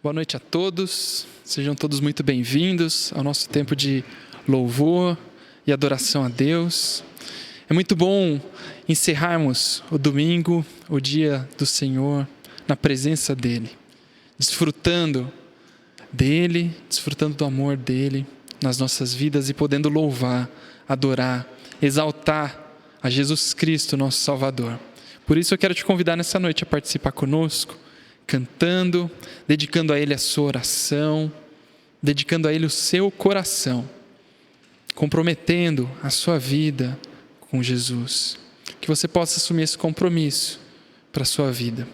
Boa noite a todos, sejam todos muito bem-vindos ao nosso tempo de louvor e adoração a Deus. É muito bom encerrarmos o domingo, o dia do Senhor, na presença dEle, desfrutando dEle, desfrutando do amor dEle nas nossas vidas e podendo louvar, adorar, exaltar a Jesus Cristo, nosso Salvador. Por isso eu quero te convidar nessa noite a participar conosco, cantando, dedicando a Ele a sua oração, dedicando a Ele o seu coração, comprometendo a sua vida com Jesus. Que você possa assumir esse compromisso para a sua vida.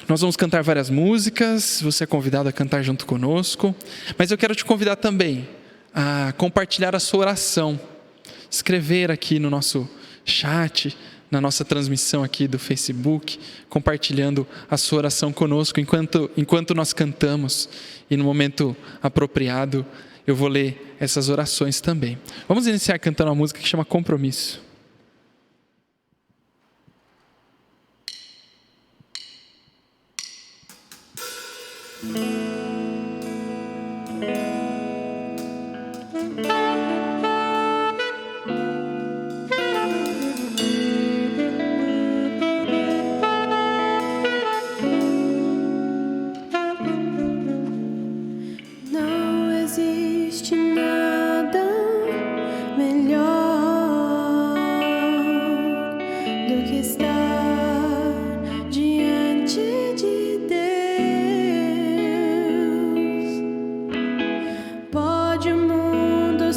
Nós vamos cantar várias músicas, você é convidado a cantar junto conosco, mas eu quero te convidar também a compartilhar a sua oração, escrever aqui no nosso chat, na nossa transmissão aqui do Facebook, compartilhando a sua oração conosco enquanto nós cantamos, e no momento apropriado eu vou ler essas orações também. Vamos iniciar cantando uma música que chama Compromisso. Pode o mundo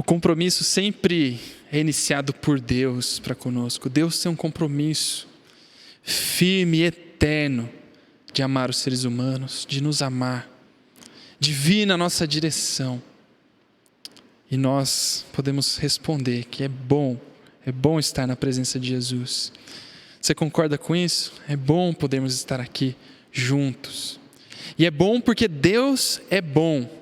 compromisso sempre é iniciado por Deus para conosco. Deus tem um compromisso firme e eterno de amar os seres humanos, de nos amar, de vir na nossa direção. E nós podemos responder que é bom estar na presença de Jesus. Você concorda com isso? É bom podermos estar aqui juntos. E é bom porque Deus é bom.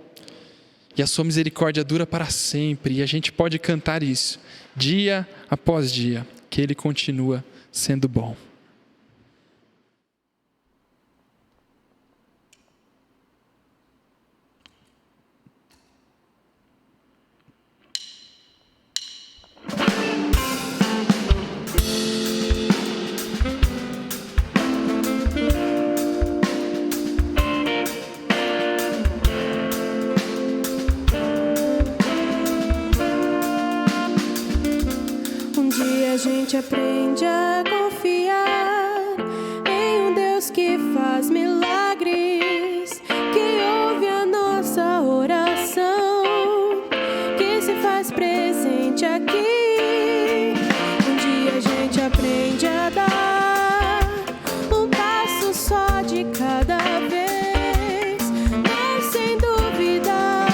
E a sua misericórdia dura para sempre. E a gente pode cantar isso dia após dia, que Ele continua sendo bom. A gente aprende a confiar em um Deus que faz milagres, que ouve a nossa oração, que se faz presente aqui. Um dia a gente aprende a dar um passo só de cada vez, mas sem duvidar,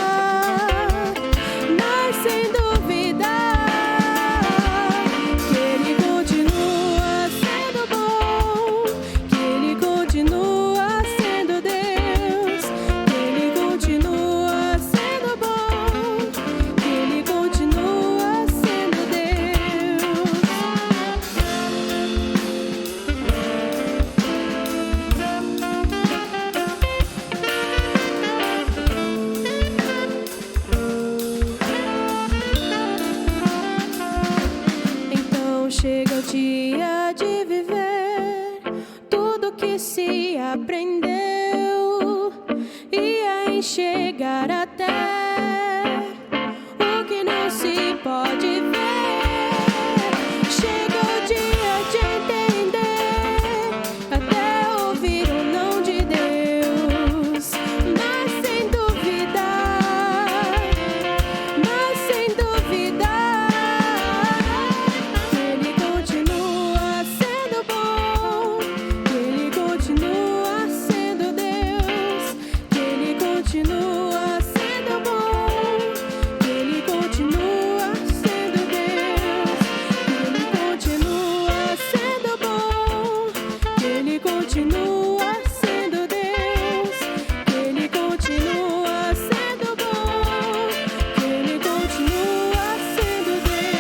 chega o dia de viver tudo que se aprendeu e a enxergar até o que não se pode ver. Chega o dia de entender até ouvir o não de Deus, mas sem duvidar, Ele continua sendo bom, Ele continua sendo Deus, Ele continua sendo bom, Ele continua sendo Deus, Ele continua sendo bom, Ele continua sendo Deus, Ele continua sendo bom, Ele continua sendo Deus.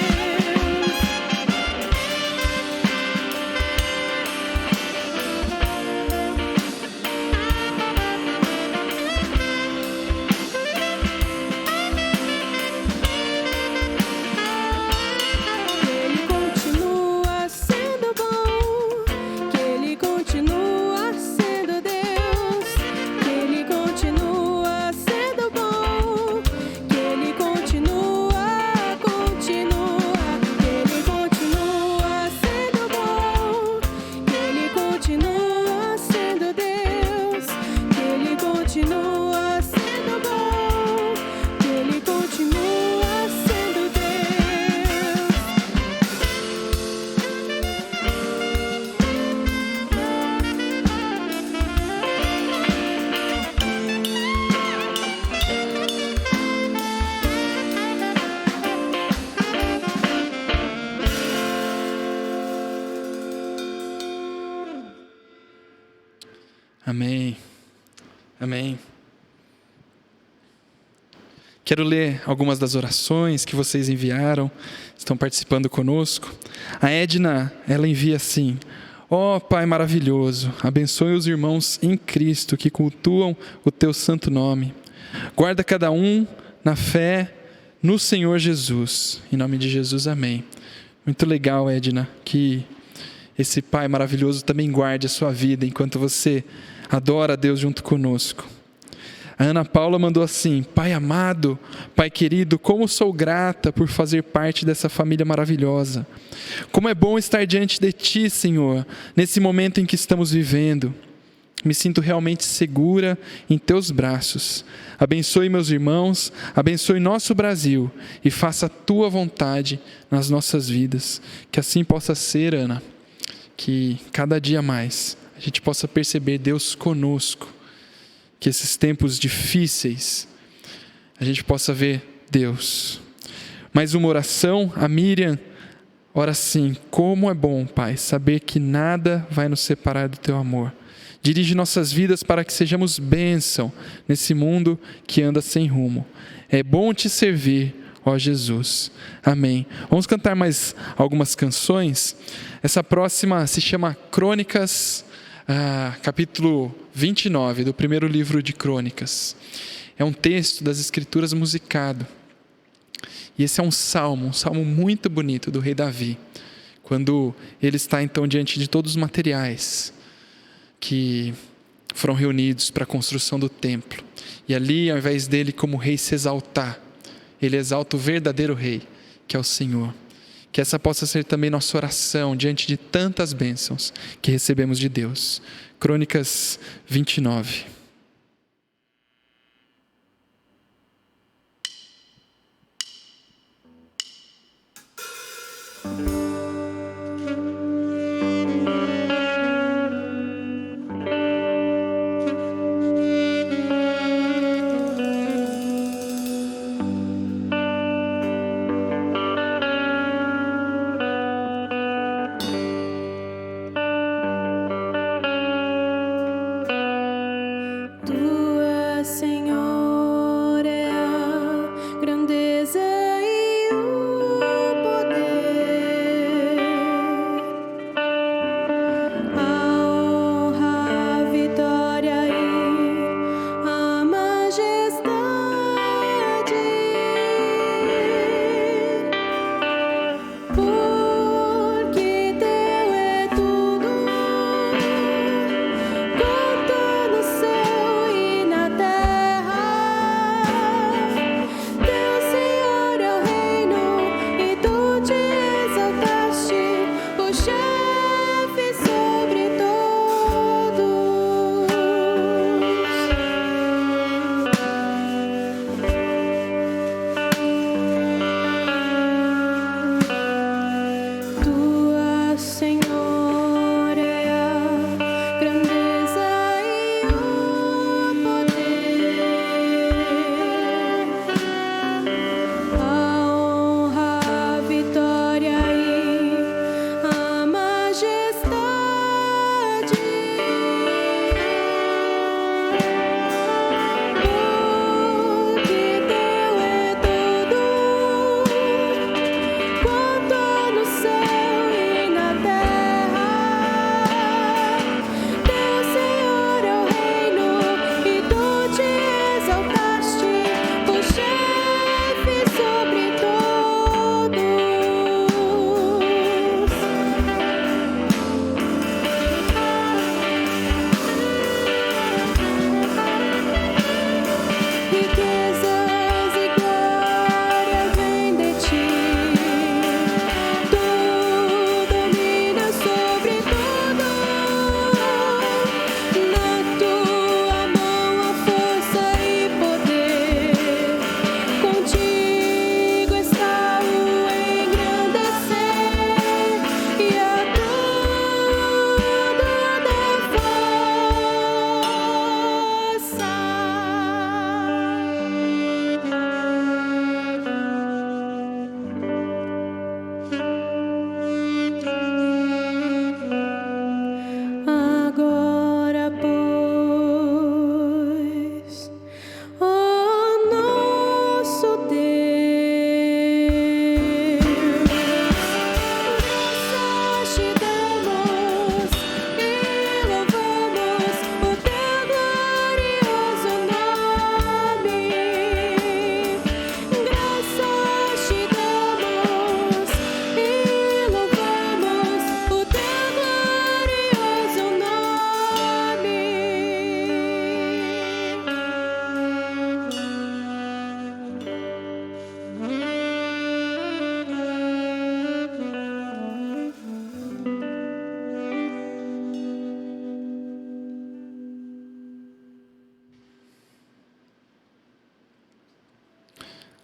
Ele continua sendo bom, que Ele continua sendo Deus, que Ele continua sendo bom, que Ele continua, que Ele continua sendo bom, que Ele continua sendo Deus, que Ele continua sendo bom, que Ele continua sendo Deus. Amém. Amém. Quero ler algumas das orações que vocês enviaram, estão participando conosco. A Edna, ela envia assim: ó Pai maravilhoso, abençoe os irmãos em Cristo que cultuam o Teu santo nome. Guarda cada um na fé no Senhor Jesus. Em nome de Jesus, amém. Muito legal, Edna, que esse Pai maravilhoso também guarde a sua vida enquanto você adora a Deus junto conosco. A Ana Paula mandou assim: Pai amado, Pai querido, como sou grata por fazer parte dessa família maravilhosa. Como é bom estar diante de Ti, Senhor, nesse momento em que estamos vivendo. Me sinto realmente segura em teus braços. Abençoe meus irmãos, abençoe nosso Brasil e faça a tua vontade nas nossas vidas. Que assim possa ser, Ana, que cada dia mais a gente possa perceber Deus conosco, que esses tempos difíceis a gente possa ver Deus. Mais uma oração, a Miriam ora assim: como é bom, Pai, saber que nada vai nos separar do teu amor. Dirige nossas vidas para que sejamos bênção nesse mundo que anda sem rumo. É bom te servir, ó Jesus. Amém. Vamos cantar mais algumas canções. Essa próxima se chama Crônicas, capítulo 29, do primeiro livro de Crônicas. É um texto das Escrituras musicado. E esse é um salmo muito bonito do rei Davi, quando ele está então diante de todos os materiais que foram reunidos para a construção do templo. E ali, ao invés dele como rei se exaltar, ele exalta o verdadeiro rei, que é o Senhor. Que essa possa ser também nossa oração diante de tantas bênçãos que recebemos de Deus. Crônicas 29. Tua, Senhor, é a grandeza e o poder, a honra, a vitória e a majestade, porque teu é tudo, quanto no céu e na terra. Teu, Senhor, é o reino e tu te exaltaste, o chefe sobre todos. Tua, Senhor, é a grandeza e o poder, a honra, a vitória e a majestade, porque teu é tudo, quanto no céu e na terra. Teu,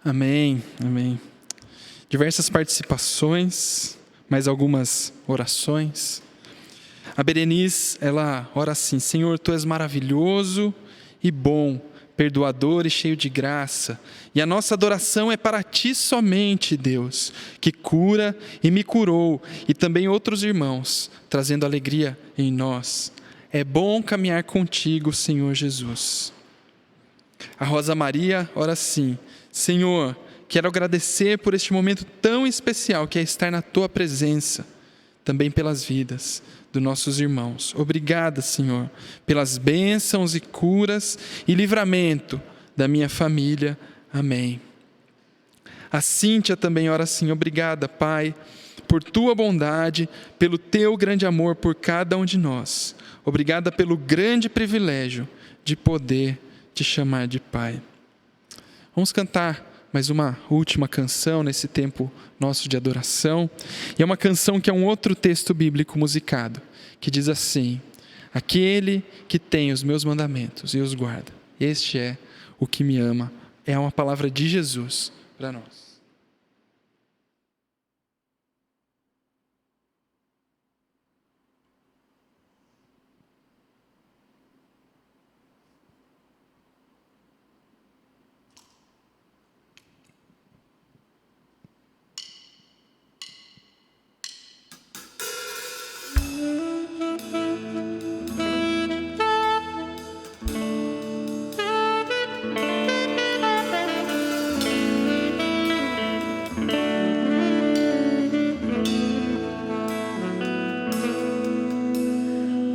Amém, amém. Diversas participações, mais algumas orações. A Berenice, ela ora assim: Senhor, Tu és maravilhoso e bom, perdoador e cheio de graça. E a nossa adoração é para Ti somente, Deus, que cura e me curou, e também outros irmãos, trazendo alegria em nós. É bom caminhar contigo, Senhor Jesus. A Rosa Maria ora assim: Senhor, quero agradecer por este momento tão especial que é estar na Tua presença, também pelas vidas dos nossos irmãos. Obrigada, Senhor, pelas bênçãos e curas e livramento da minha família. Amém. A Cíntia também ora assim: obrigada, Pai, por Tua bondade, pelo Teu grande amor por cada um de nós. Obrigada pelo grande privilégio de poder Te chamar de Pai. Vamos cantar mais uma última canção nesse tempo nosso de adoração. E é uma canção que é um outro texto bíblico musicado, que diz assim: aquele que tem os meus mandamentos e os guarda, este é o que me ama. É uma palavra de Jesus para nós.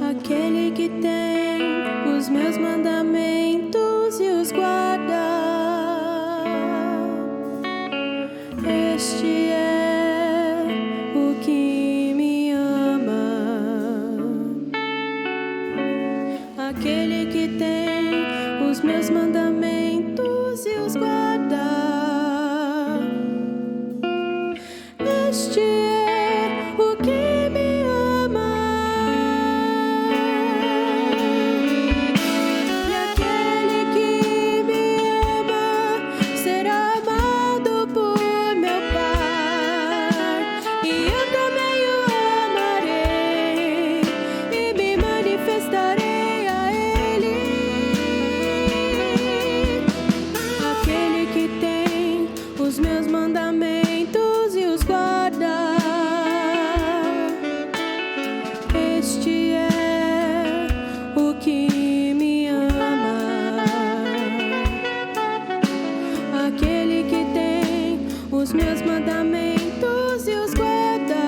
Aquele que tem os meus mandamentos e os guarda, este é o que me ama. Aquele que tem os meus mandamentos e os guarda, este é o que me ama. E aquele que me ama será amado por meu Pai, e eu também o amarei e me manifestarei a Ele. Aquele que tem os meus mandamentos e os guarda, este é o que me ama. Aquele que tem os meus mandamentos e os guarda,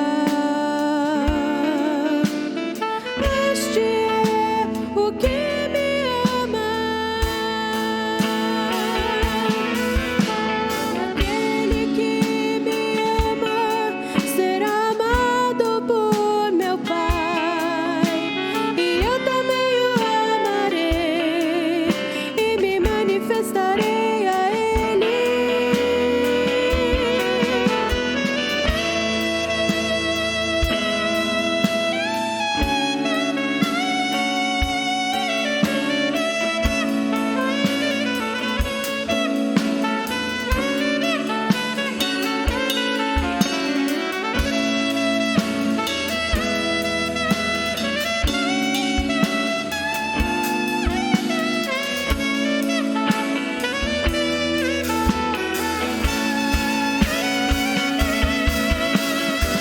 este é o que me ama. Aquele que me ama será amado por meu Pai, e eu também o amarei e me manifestarei a Ele.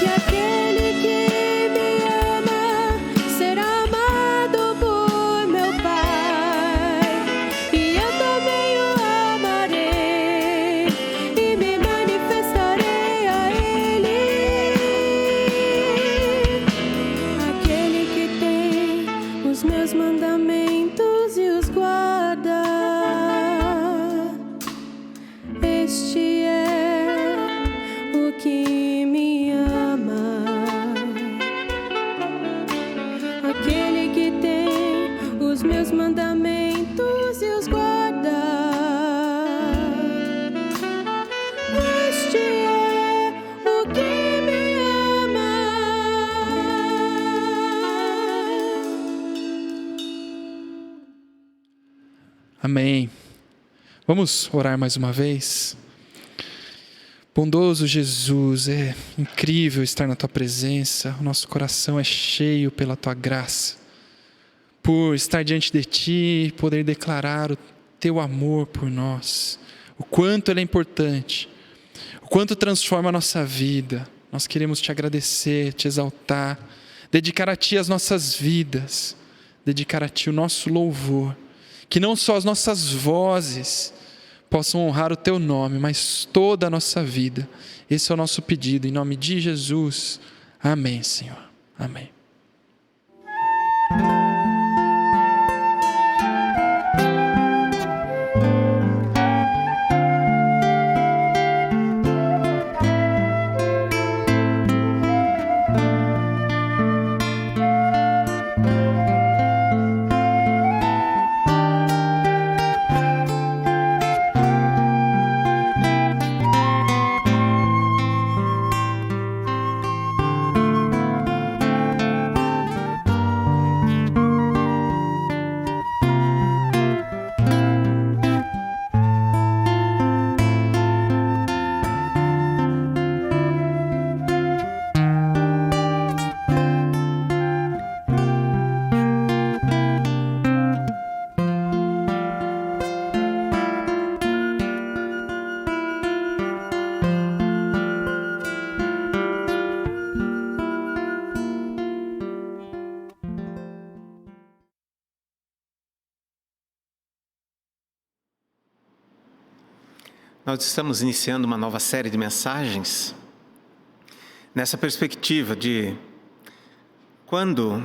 E aquele que me ama será amado por meu Pai, e eu também o amarei e me manifestarei a Ele. Aquele que tem os meus mandamentos e os guarda, este é o que me ama. Aquele que tem os meus mandamentos e os guarda, este é o que me ama. Amém. Vamos orar mais uma vez. Bondoso Jesus, é incrível estar na Tua presença, o nosso coração é cheio pela Tua graça. Por estar diante de Ti, poder declarar o Teu amor por nós, o quanto Ele é importante, o quanto transforma a nossa vida. Nós queremos Te agradecer, Te exaltar, dedicar a Ti as nossas vidas, dedicar a Ti o nosso louvor, que não só as nossas vozes possam honrar o Teu nome, mas toda a nossa vida. Esse é o nosso pedido, em nome de Jesus. Amém, Senhor. Amém. Nós estamos iniciando uma nova série de mensagens nessa perspectiva de quando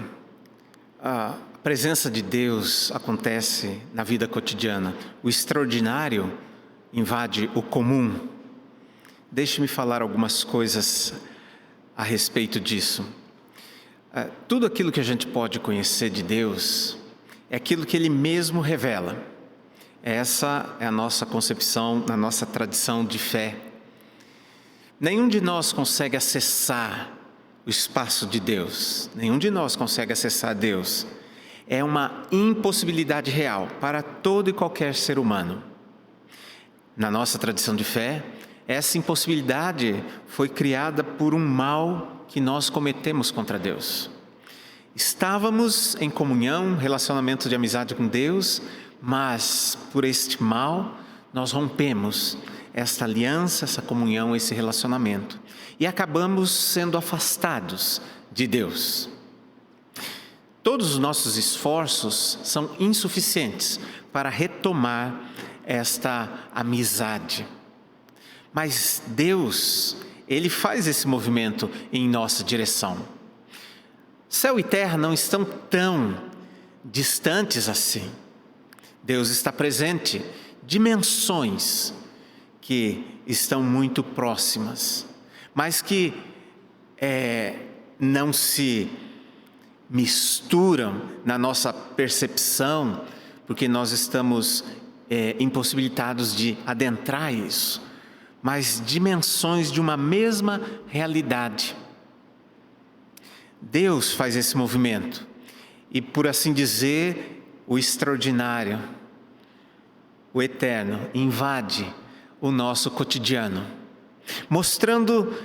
a presença de Deus acontece na vida cotidiana, o extraordinário invade o comum. Deixe-me falar algumas coisas a respeito disso. Tudo aquilo que a gente pode conhecer de Deus é aquilo que Ele mesmo revela. Essa é a nossa concepção, a nossa tradição de fé. Nenhum de nós consegue acessar o espaço de Deus. Nenhum de nós consegue acessar Deus. É uma impossibilidade real para todo e qualquer ser humano. Na nossa tradição de fé, essa impossibilidade foi criada por um mal que nós cometemos contra Deus. Estávamos em comunhão, relacionamento de amizade com Deus, mas por este mal nós rompemos esta aliança, essa comunhão, esse relacionamento e acabamos sendo afastados de Deus. Todos os nossos esforços são insuficientes para retomar esta amizade. Mas Deus, Ele faz esse movimento em nossa direção. Céu e terra não estão tão distantes assim. Deus está presente, dimensões que estão muito próximas, mas que não se misturam na nossa percepção, porque nós estamos impossibilitados de adentrar isso, mas dimensões de uma mesma realidade. Deus faz esse movimento e, por assim dizer, o extraordinário, o eterno, invade o nosso cotidiano, mostrando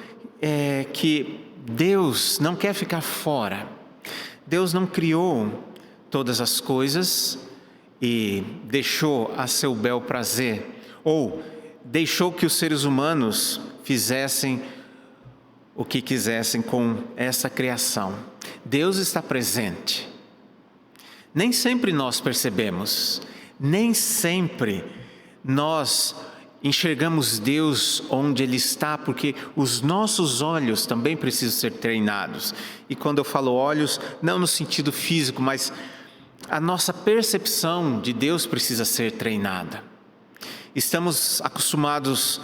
que Deus não quer ficar fora. Deus não criou todas as coisas e deixou a seu bel prazer, ou deixou que os seres humanos fizessem o que quisessem com essa criação. Deus está presente. Nem sempre nós percebemos, nem sempre nós enxergamos Deus onde Ele está, porque os nossos olhos também precisam ser treinados. E quando eu falo olhos, não no sentido físico, mas a nossa percepção de Deus precisa ser treinada. Estamos acostumados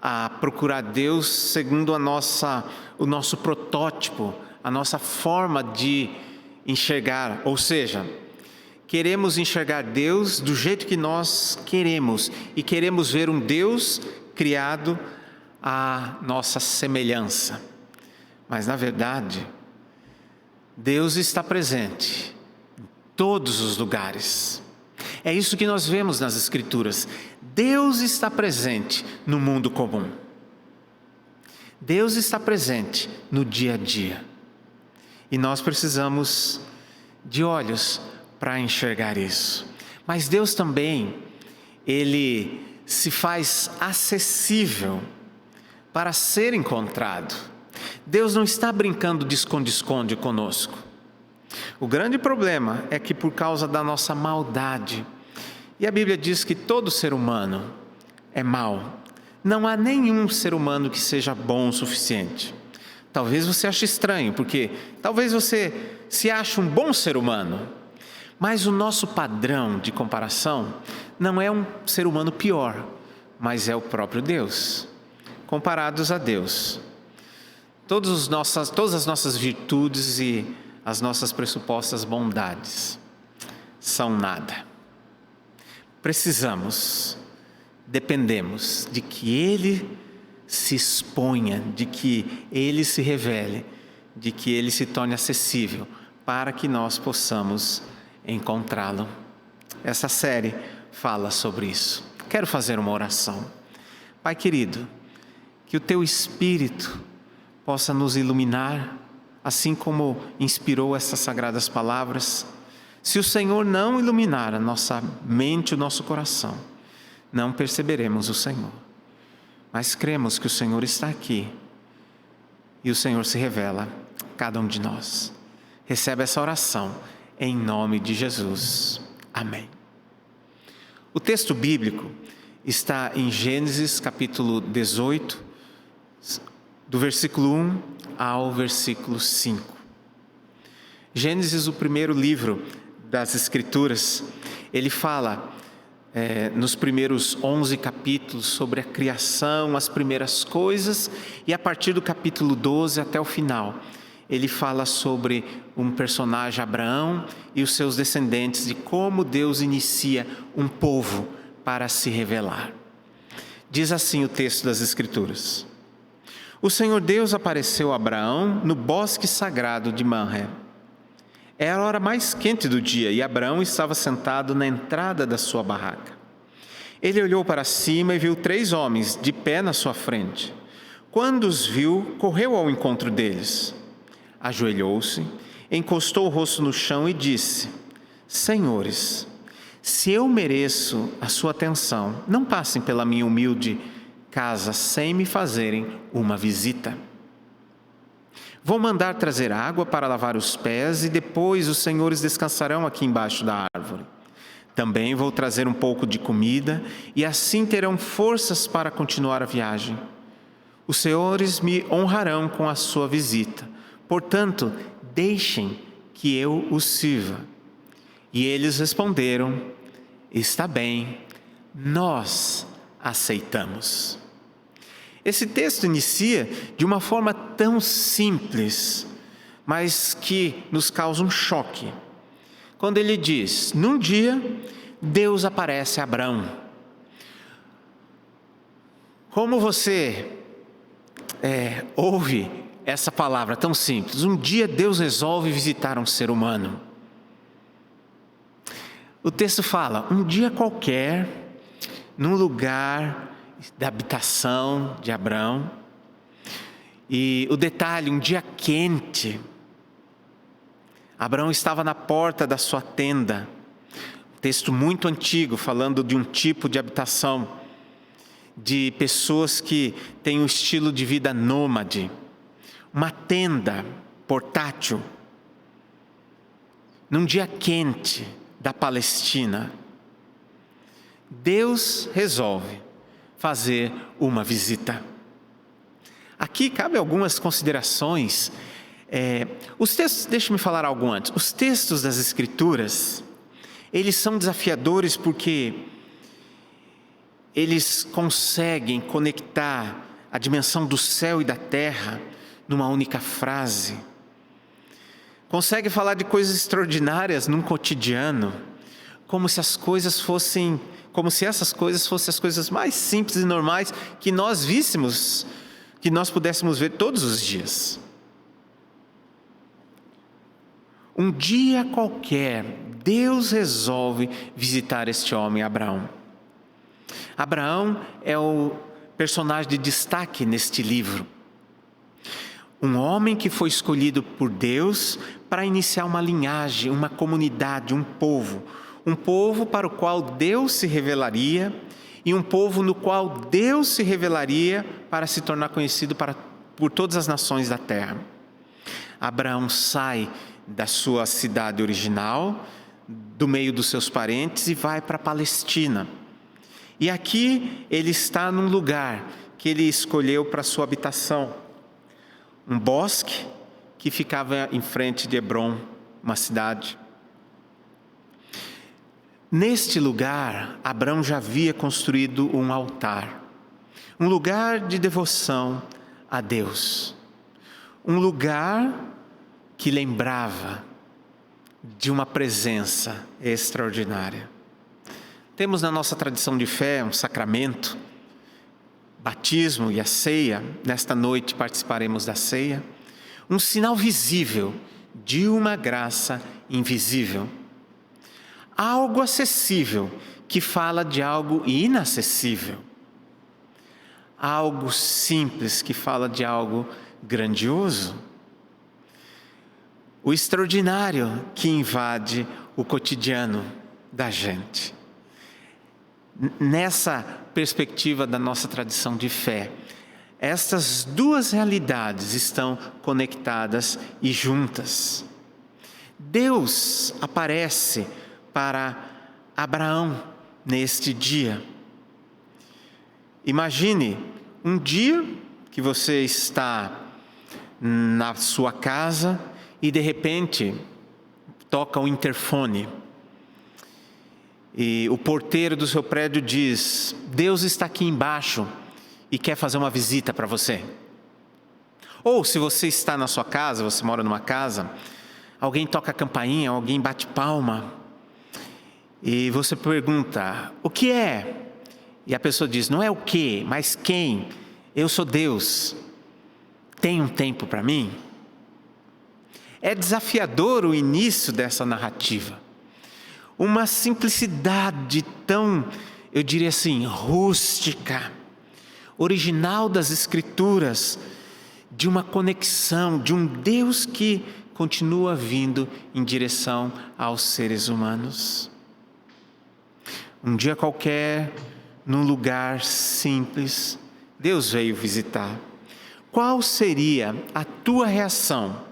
a procurar Deus segundo o nosso protótipo, a nossa forma de enxergar, ou seja, queremos enxergar Deus do jeito que nós queremos e queremos ver um Deus criado à nossa semelhança. Mas, na verdade, Deus está presente em todos os lugares. É isso que nós vemos nas Escrituras. Deus está presente no mundo comum. Deus está presente no dia a dia. E nós precisamos de olhos para enxergar isso. Mas Deus também, Ele se faz acessível para ser encontrado. Deus não está brincando de esconde-esconde conosco. O grande problema é que por causa da nossa maldade, e a Bíblia diz que todo ser humano é mau, não há nenhum ser humano que seja bom o suficiente. Talvez você ache estranho, porque talvez você se ache um bom ser humano, mas o nosso padrão de comparação não é um ser humano pior, mas é o próprio Deus. Comparados a Deus, todas as nossas virtudes e as nossas pressupostas bondades são nada. Dependemos de que Ele se exponha, de que Ele se revele, de que Ele se torne acessível, para que nós possamos encontrá-lo. Essa série fala sobre isso. Quero fazer uma oração. Pai querido, que o Teu Espírito possa nos iluminar, assim como inspirou essas sagradas palavras. Se o Senhor não iluminar a nossa mente, o nosso coração, não perceberemos o Senhor. Mas cremos que o Senhor está aqui e o Senhor se revela a cada um de nós. Recebe essa oração em nome de Jesus. Amém. O texto bíblico está em Gênesis capítulo 18, do versículo 1 ao versículo 5. Gênesis, o primeiro livro das Escrituras, ele fala nos primeiros 11 capítulos sobre a criação, as primeiras coisas, e a partir do capítulo 12 até o final, ele fala sobre um personagem, Abraão, e os seus descendentes, de como Deus inicia um povo para se revelar. Diz assim o texto das Escrituras: O Senhor Deus apareceu a Abraão no bosque sagrado de Mamré. Era a hora mais quente do dia e Abraão estava sentado na entrada da sua barraca. Ele olhou para cima e viu 3 homens de pé na sua frente. Quando os viu, correu ao encontro deles. Ajoelhou-se, encostou o rosto no chão e disse: Senhores, se eu mereço a sua atenção, não passem pela minha humilde casa sem me fazerem uma visita. Vou mandar trazer água para lavar os pés e depois os senhores descansarão aqui embaixo da árvore. Também vou trazer um pouco de comida e assim terão forças para continuar a viagem. Os senhores me honrarão com a sua visita. Portanto, deixem que eu os sirva. E eles responderam: Está bem, nós aceitamos. Esse texto inicia de uma forma tão simples, mas que nos causa um choque. Quando ele diz: num dia, Deus aparece a Abraão. Como você ouve essa palavra tão simples? Um dia Deus resolve visitar um ser humano. O texto fala, um dia qualquer, num lugar da habitação de Abraão, e o detalhe, um dia quente. Abraão estava na porta da sua tenda, texto muito antigo, falando de um tipo de habitação, de pessoas que têm um estilo de vida nômade, uma tenda portátil, num dia quente da Palestina. Deus resolve fazer uma visita. Aqui cabe algumas considerações. Os textos, deixa-me falar algo antes. Os textos das Escrituras, eles são desafiadores porque eles conseguem conectar a dimensão do céu e da terra numa única frase. Consegue falar de coisas extraordinárias num cotidiano, como se essas coisas fossem as coisas mais simples e normais que nós víssemos, que nós pudéssemos ver todos os dias. Um dia qualquer, Deus resolve visitar este homem, Abraão. Abraão é o personagem de destaque neste livro. Um homem que foi escolhido por Deus para iniciar uma linhagem, uma comunidade, um povo para o qual Deus se revelaria e um povo no qual Deus se revelaria para se tornar conhecido por todas as nações da terra. Abraão sai da sua cidade original, do meio dos seus parentes, e vai para a Palestina. E aqui ele está num lugar que ele escolheu para sua habitação, um bosque que ficava em frente de Hebrom, uma cidade. Neste lugar, Abraão já havia construído um altar, um lugar de devoção a Deus, um lugar que lembrava de uma presença extraordinária. Temos na nossa tradição de fé um sacramento, batismo e a ceia. Nesta noite participaremos da ceia, um sinal visível de uma graça invisível. Algo acessível que fala de algo inacessível. Algo simples que fala de algo grandioso. O extraordinário que invade o cotidiano da gente. Nessa perspectiva da nossa tradição de fé, estas duas realidades estão conectadas e juntas. Deus aparece para Abraão neste dia. Imagine um dia que você está na sua casa e de repente toca o interfone. E o porteiro do seu prédio diz: Deus está aqui embaixo e quer fazer uma visita para você. Ou se você está na sua casa, você mora numa casa, alguém toca a campainha, alguém bate palma, e você pergunta: o que é? E a pessoa diz: não é o que, mas quem? Eu sou Deus. Tem um tempo para mim? É desafiador o início dessa narrativa. Uma simplicidade tão, eu diria assim, rústica, original das Escrituras, de uma conexão, de um Deus que continua vindo em direção aos seres humanos. Um dia qualquer, num lugar simples, Deus veio visitar. Qual seria a tua reação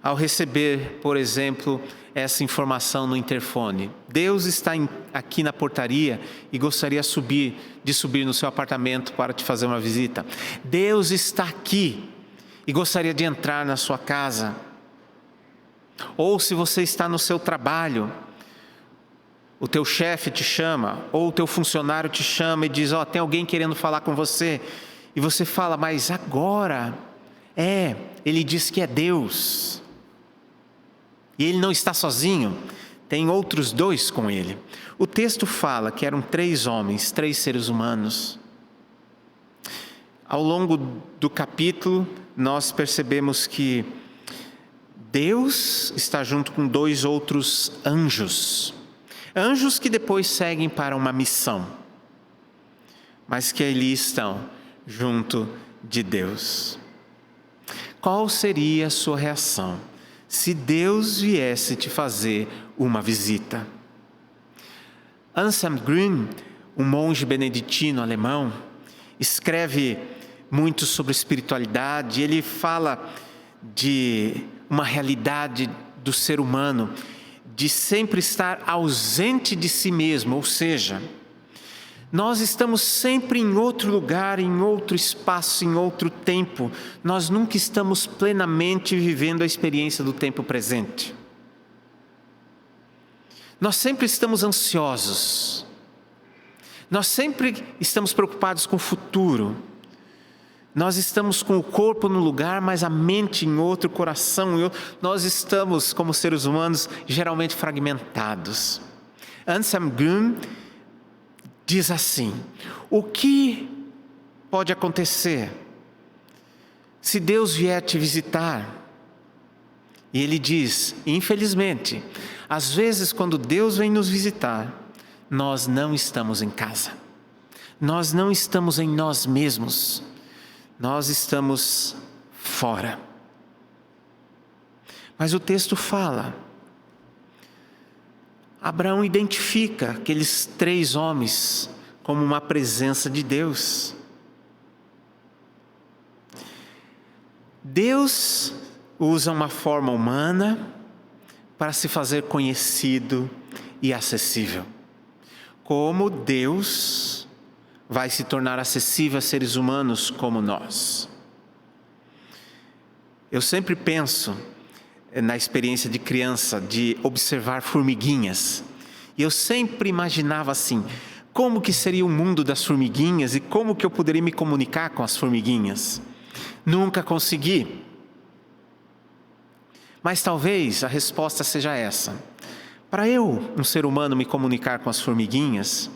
ao receber, por exemplo, essa informação no interfone? Deus está aqui na portaria e gostaria de subir no seu apartamento para te fazer uma visita. Deus está aqui e gostaria de entrar na sua casa. Ou se você está no seu trabalho, o teu chefe te chama, ou o teu funcionário te chama e diz: ó, tem alguém querendo falar com você. E você fala: mas agora? Ele diz que é Deus. E ele não está sozinho, tem outros 2 com ele. O texto fala que eram 3 homens, 3 seres humanos. Ao longo do capítulo, nós percebemos que Deus está junto com 2 outros anjos. Anjos que depois seguem para uma missão, mas que ali estão junto de Deus. Qual seria a sua reação se Deus viesse te fazer uma visita? Anselm Grün, um monge beneditino alemão, escreve muito sobre espiritualidade. Ele fala de uma realidade do ser humano, de sempre estar ausente de si mesmo, ou seja, nós estamos sempre em outro lugar, em outro espaço, em outro tempo. Nós nunca estamos plenamente vivendo a experiência do tempo presente. Nós sempre estamos ansiosos. Nós sempre estamos preocupados com o futuro. Nós estamos com o corpo no lugar, mas a mente em outro, o coração em outro. Nós estamos, como seres humanos, geralmente fragmentados. Anselm Grün diz assim: o que pode acontecer se Deus vier te visitar? E ele diz: infelizmente, às vezes quando Deus vem nos visitar, nós não estamos em casa, nós não estamos em nós mesmos, nós estamos fora. Mas o texto fala. Abraão identifica aqueles 3 homens como uma presença de Deus. Deus usa uma forma humana para se fazer conhecido e acessível. Como Deus vai se tornar acessível a seres humanos como nós? Eu sempre penso na experiência de criança de observar formiguinhas. E eu sempre imaginava assim, como que seria o mundo das formiguinhas e como que eu poderia me comunicar com as formiguinhas? Nunca consegui. Mas talvez a resposta seja essa. Para eu, um ser humano, me comunicar com as formiguinhas,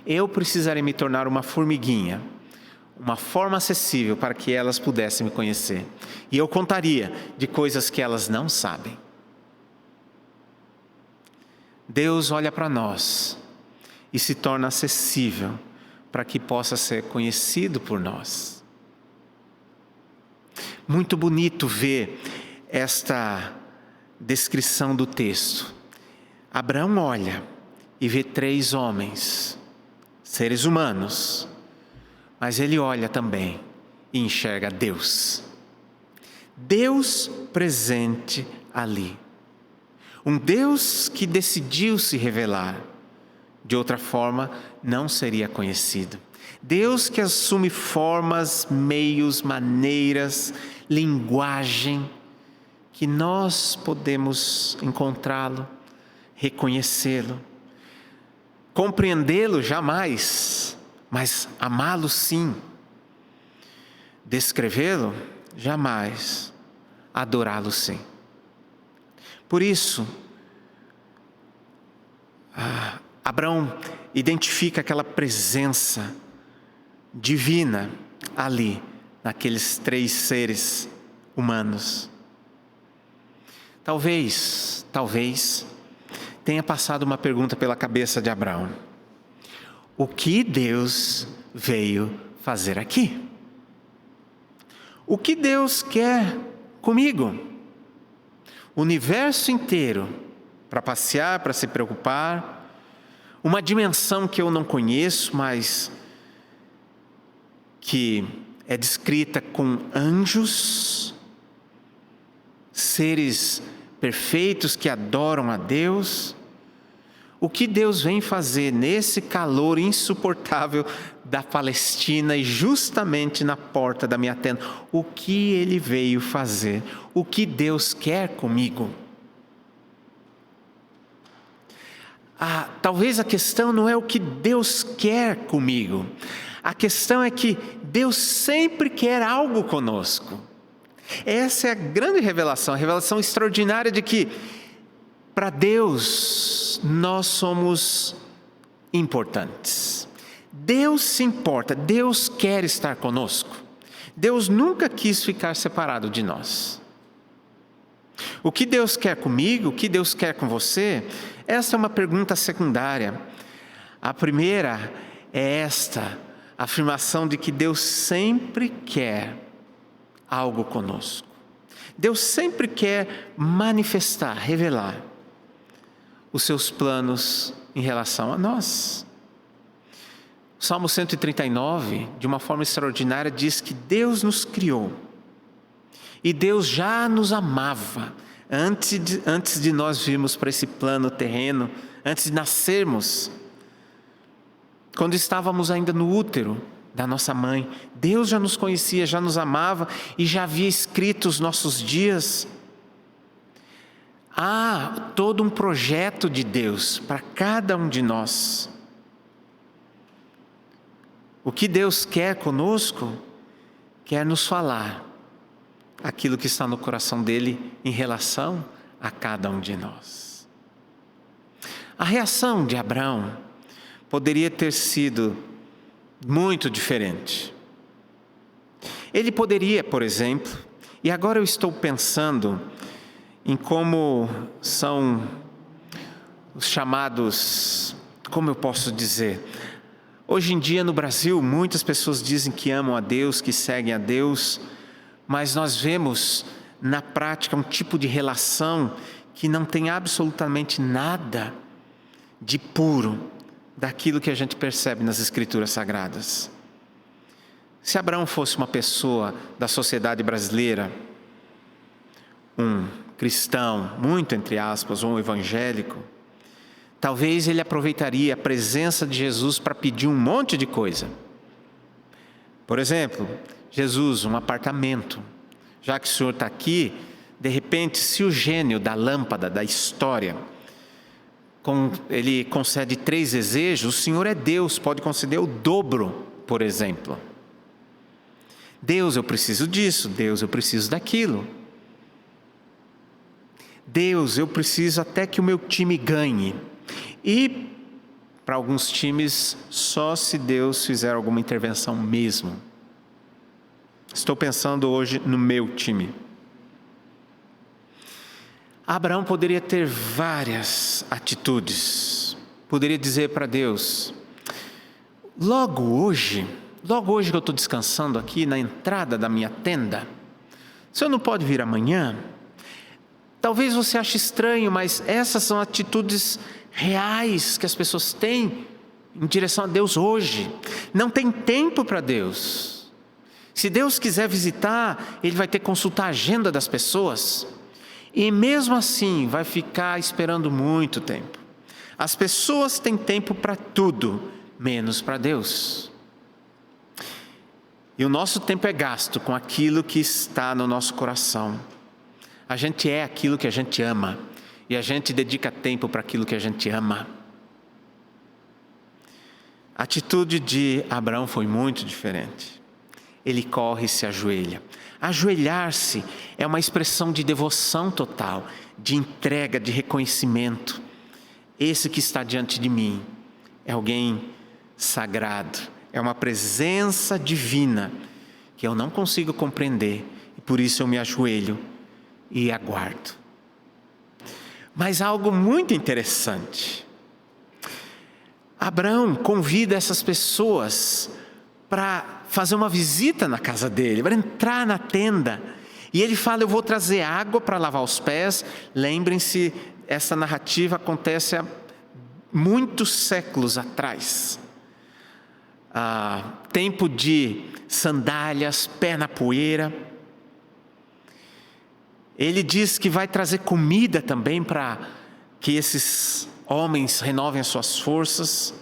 eu precisaria me tornar uma formiguinha, uma forma acessível para que elas pudessem me conhecer. E eu contaria de coisas que elas não sabem. Deus olha para nós e se torna acessível para que possa ser conhecido por nós. Muito bonito ver esta descrição do texto. Abraão olha e vê 3 homens, seres humanos, mas ele olha também e enxerga Deus. Deus presente ali. Um Deus que decidiu se revelar. De outra forma, não seria conhecido. Deus que assume formas, meios, maneiras, linguagem, que nós podemos encontrá-lo, reconhecê-lo, compreendê-lo jamais, mas amá-lo sim, descrevê-lo jamais, adorá-lo sim. Por isso, Abraão identifica aquela presença divina ali, naqueles 3 seres humanos. Talvez tenha passado uma pergunta pela cabeça de Abraão. O que Deus veio fazer aqui? O que Deus quer comigo? O universo inteiro para passear, para se preocupar, uma dimensão que eu não conheço, mas que é descrita com anjos, seres perfeitos que adoram a Deus. O que Deus vem fazer nesse calor insuportável da Palestina e justamente na porta da minha tenda? O que Ele veio fazer? O que Deus quer comigo? Talvez a questão não é o que Deus quer comigo. A questão é que Deus sempre quer algo conosco. Essa é a grande revelação, a revelação extraordinária de que para Deus nós somos importantes. Deus se importa, Deus quer estar conosco. Deus nunca quis ficar separado de nós. O que Deus quer comigo, o que Deus quer com você? Essa é uma pergunta secundária. A primeira é esta, a afirmação de que Deus sempre quer algo conosco. Deus sempre quer manifestar, revelar os seus planos em relação a nós. O Salmo 139, de uma forma extraordinária, diz que Deus nos criou e Deus já nos amava antes de nós virmos para esse plano terreno, antes de nascermos, quando estávamos ainda no útero da nossa mãe. Deus já nos conhecia, já nos amava e já havia escrito os nossos dias. Há todo um projeto de Deus para cada um de nós. O que Deus quer conosco? Quer nos falar aquilo que está no coração dele em relação a cada um de nós. A reação de Abraão poderia ter sido muito diferente. Ele poderia, por exemplo, e agora eu estou pensando em como são os chamados, como eu posso dizer, hoje em dia no Brasil muitas pessoas dizem que amam a Deus, que seguem a Deus, mas nós vemos na prática, um tipo de relação que não tem absolutamente nada de puro daquilo que a gente percebe nas Escrituras Sagradas. Se Abraão fosse uma pessoa da sociedade brasileira, um cristão, muito entre aspas, ou um evangélico, talvez ele aproveitaria a presença de Jesus para pedir um monte de coisa. Por exemplo, Jesus, um apartamento. Já que o Senhor está aqui, de repente, se o gênio da lâmpada, da história, ele concede 3 desejos, o Senhor é Deus, pode conceder o dobro, por exemplo. Deus, eu preciso disso. Deus, eu preciso daquilo. Deus, eu preciso até que o meu time ganhe. E para alguns times, só se Deus fizer alguma intervenção mesmo. Estou pensando hoje no meu time. Abraão poderia ter várias atitudes. Poderia dizer para Deus: logo hoje que eu estou descansando aqui na entrada da minha tenda, o Senhor não pode vir amanhã? Talvez você ache estranho, mas essas são atitudes reais que as pessoas têm em direção a Deus hoje. Não tem tempo para Deus. Se Deus quiser visitar, Ele vai ter que consultar a agenda das pessoas. E mesmo assim vai ficar esperando muito tempo. As pessoas têm tempo para tudo, menos para Deus. E o nosso tempo é gasto com aquilo que está no nosso coração. A gente é aquilo que a gente ama. E a gente dedica tempo para aquilo que a gente ama. A atitude de Abraão foi muito diferente. Ele corre e se ajoelha. Ajoelhar-se é uma expressão de devoção total, de entrega, de reconhecimento. Esse que está diante de mim é alguém sagrado, é uma presença divina que eu não consigo compreender e por isso eu me ajoelho e aguardo. Mas há algo muito interessante. Abraão convida essas pessoas para fazer uma visita na casa dele, para entrar na tenda. E ele fala: eu vou trazer água para lavar os pés. Lembrem-se, essa narrativa acontece há muitos séculos atrás. Tempo de sandálias, pé na poeira. Ele diz que vai trazer comida também para que esses homens renovem as suas forças.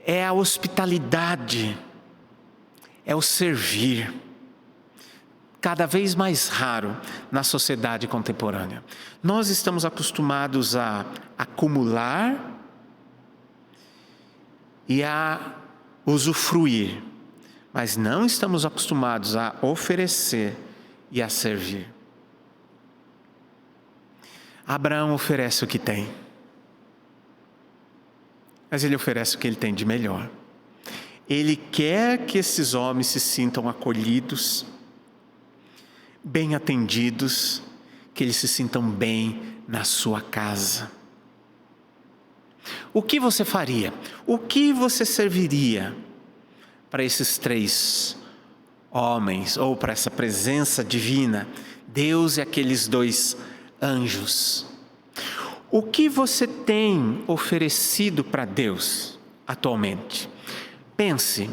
É a hospitalidade, é o servir, cada vez mais raro na sociedade contemporânea. Nós estamos acostumados a acumular e a usufruir, mas não estamos acostumados a oferecer e a servir. Abraão oferece o que tem, mas ele oferece o que ele tem de melhor. Ele quer que esses homens se sintam acolhidos, bem atendidos, que eles se sintam bem na sua casa. O que você faria? O que você serviria para esses 3 homens, ou para essa presença divina, Deus e aqueles 2 anjos? O que você tem oferecido para Deus atualmente? Pense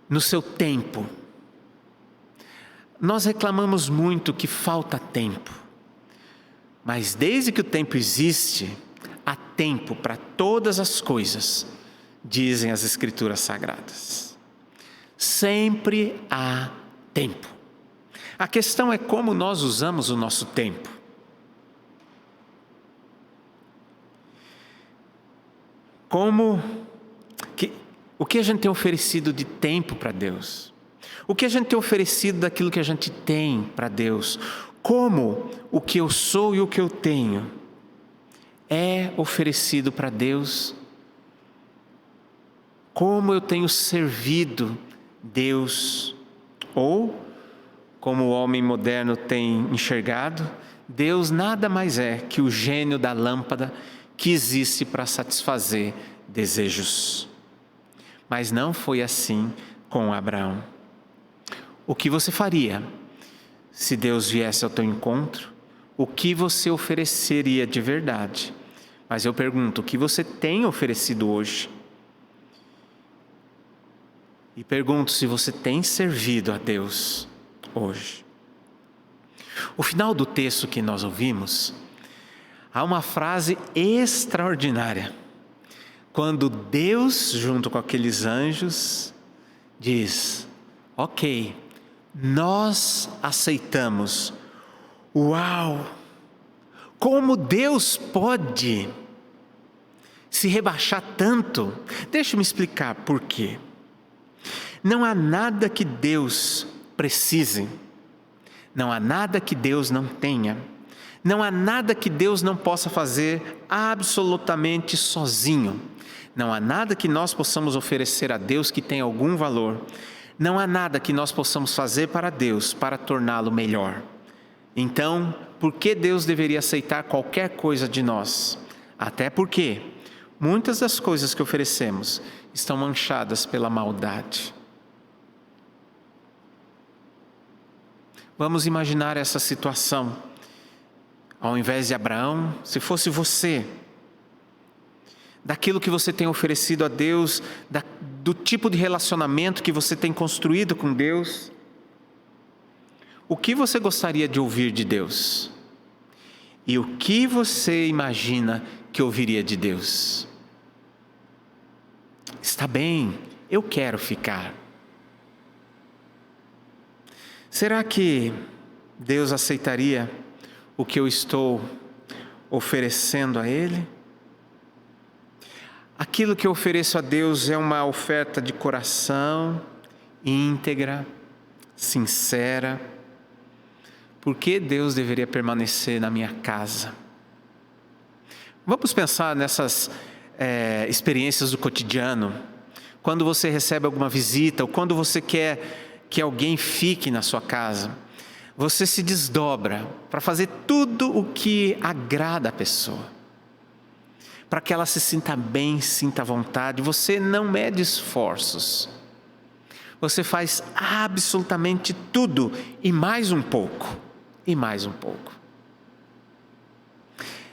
no seu tempo. Nós reclamamos muito que falta tempo, mas desde que o tempo existe, há tempo para todas as coisas, dizem as Escrituras Sagradas. Sempre há tempo. A questão é como nós usamos o nosso tempo. O que a gente tem oferecido de tempo para Deus? O que a gente tem oferecido daquilo que a gente tem para Deus? Como o que eu sou e o que eu tenho é oferecido para Deus? Como eu tenho servido Deus? Ou, como o homem moderno tem enxergado, Deus nada mais é que o gênio da lâmpada que existe para satisfazer desejos. Mas não foi assim com Abraão. O que você faria se Deus viesse ao teu encontro, o que você ofereceria de verdade? Mas eu pergunto, o que você tem oferecido hoje? E pergunto se você tem servido a Deus hoje. O final do texto que nós ouvimos, há uma frase extraordinária. Quando Deus, junto com aqueles anjos, diz: ok, nós aceitamos. Uau! Como Deus pode se rebaixar tanto? Deixa eu me explicar por quê. Não há nada que Deus precise, não há nada que Deus não tenha, não há nada que Deus não possa fazer absolutamente sozinho, não há nada que nós possamos oferecer a Deus que tenha algum valor, não há nada que nós possamos fazer para Deus para torná-lo melhor. Então, por que Deus deveria aceitar qualquer coisa de nós? Até porque muitas das coisas que oferecemos estão manchadas pela maldade. Vamos imaginar essa situação. Ao invés de Abraão, se fosse você, daquilo que você tem oferecido a Deus, do tipo de relacionamento que você tem construído com Deus, o que você gostaria de ouvir de Deus? E o que você imagina que ouviria de Deus? Está bem, eu quero ficar. Será que Deus aceitaria o que eu estou oferecendo a Ele? Aquilo que eu ofereço a Deus é uma oferta de coração, íntegra, sincera. Por que Deus deveria permanecer na minha casa? Vamos pensar nessas experiências do cotidiano. Quando você recebe alguma visita, ou quando você quer que alguém fique na sua casa, você se desdobra para fazer tudo o que agrada a pessoa, para que ela se sinta bem, sinta à vontade. Você não mede esforços, você faz absolutamente tudo e mais um pouco, e mais um pouco.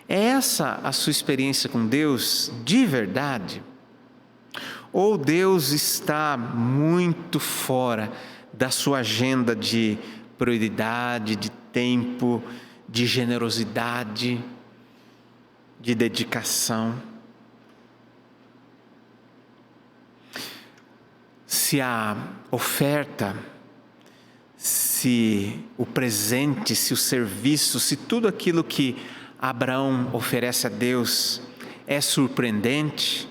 É essa a sua experiência com Deus de verdade? Ou Deus está muito fora da sua agenda de prioridade, de tempo, de generosidade, de dedicação? Se a oferta, se o presente, se o serviço, se tudo aquilo que Abraão oferece a Deus é surpreendente,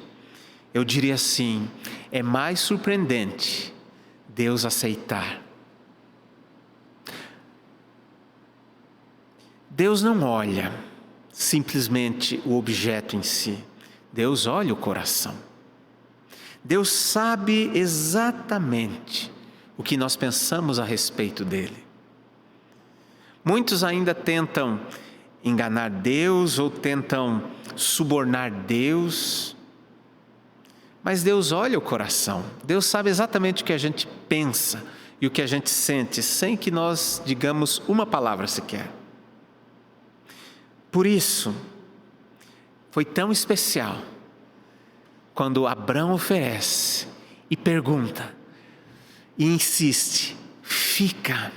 eu diria assim: é mais surpreendente Deus aceitar. Deus não olha simplesmente o objeto em si, Deus olha o coração. Deus sabe exatamente o que nós pensamos a respeito dele. Muitos ainda tentam enganar Deus ou tentam subornar Deus, mas Deus olha o coração. Deus sabe exatamente o que a gente pensa e o que a gente sente, sem que nós digamos uma palavra sequer. Por isso, foi tão especial quando Abraão oferece e pergunta e insiste: fica.